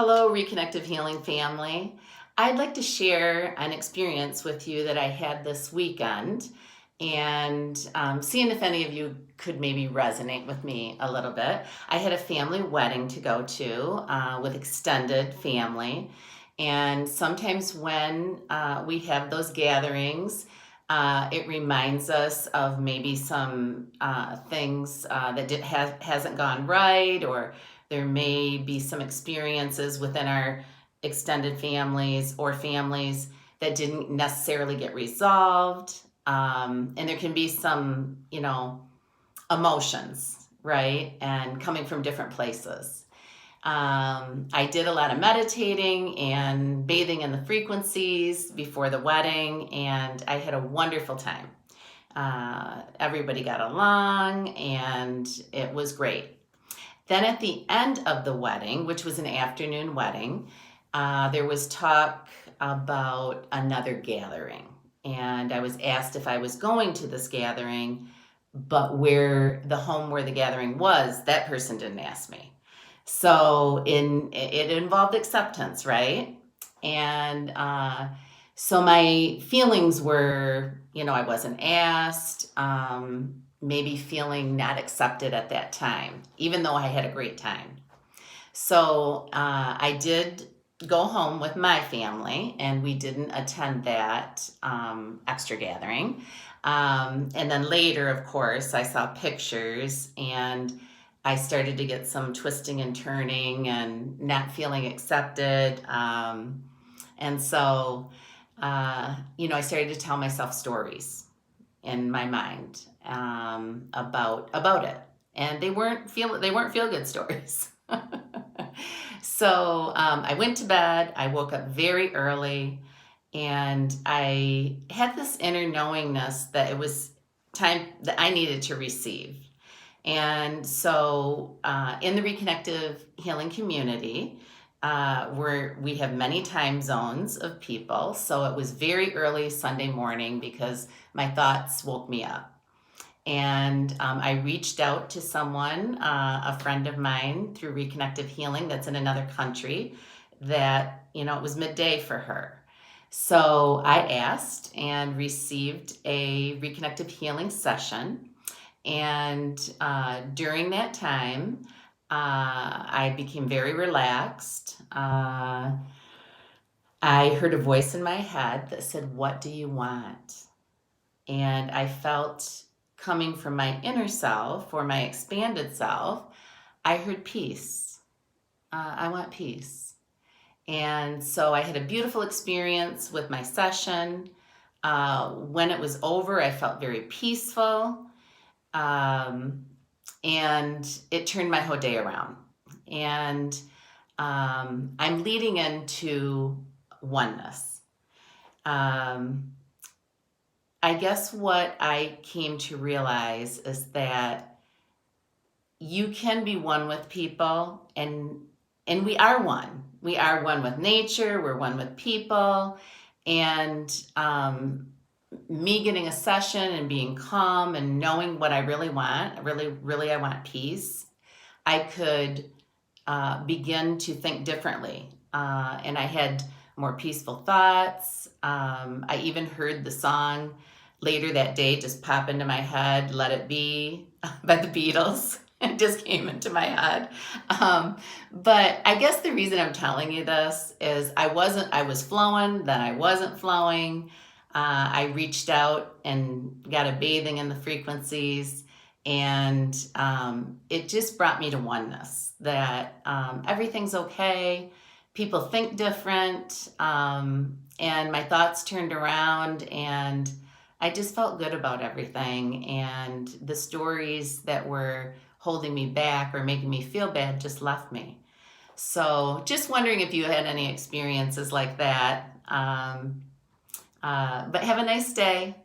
Hello, Reconnective Healing family. I'd like to share an experience with you that I had this weekend and seeing if any of you could maybe resonate with me a little bit. I had a family wedding to go to with extended family. And sometimes when we have those gatherings, it reminds us of maybe some things that hasn't gone right, or there may be some experiences within our extended families or families that didn't necessarily get resolved. And there can be some, emotions, right? And coming from different places. I did a lot of meditating and bathing in the frequencies before the wedding, and I had a wonderful time. Everybody got along, and it was great. Then at the end of the wedding, which was an afternoon wedding, there was talk about another gathering. And I was asked if I was going to this gathering, but where the home where the gathering was, that person didn't ask me. So it involved acceptance, right? And so my feelings were, I wasn't asked, maybe feeling not accepted at that time, even though I had a great time. So I did go home with my family, and we didn't attend that extra gathering. And then later, of course, I saw pictures, and I started to get some twisting and turning and not feeling accepted. And so, I started to tell myself stories in my mind about it, and they weren't feel good stories. So I went to bed. I woke up very early, and I had this inner knowingness that it was time that I needed to receive. And so in the Reconnective Healing community, where we have many time zones of people. So it was very early Sunday morning because my thoughts woke me up. And I reached out to someone, a friend of mine, through Reconnective Healing that's in another country, that, it was midday for her. So I asked and received a Reconnective Healing session. And during that time, I became very relaxed. I heard a voice in my head that said, "What do you want?" And I felt, coming from my inner self or my expanded self, I heard peace. I want peace. And so I had a beautiful experience with my session. When it was over, I felt very peaceful. And it turned my whole day around. And I'm leading into oneness. I guess what I came to realize is that you can be one with people, and we are one. We are one with nature. We're one with people. And me getting a session and being calm and knowing what I really want, I want peace, I could begin to think differently. And I had more peaceful thoughts. I even heard the song later that day just pop into my head, "Let It Be" by the Beatles. It just came into my head. But I guess the reason I'm telling you this is I was flowing, then I wasn't flowing. I reached out and got a bathing in the frequencies, and it just brought me to oneness, that everything's okay. People think different, and my thoughts turned around, and I just felt good about everything, and the stories that were holding me back or making me feel bad just left me. So just wondering if you had any experiences like that. But have a nice day.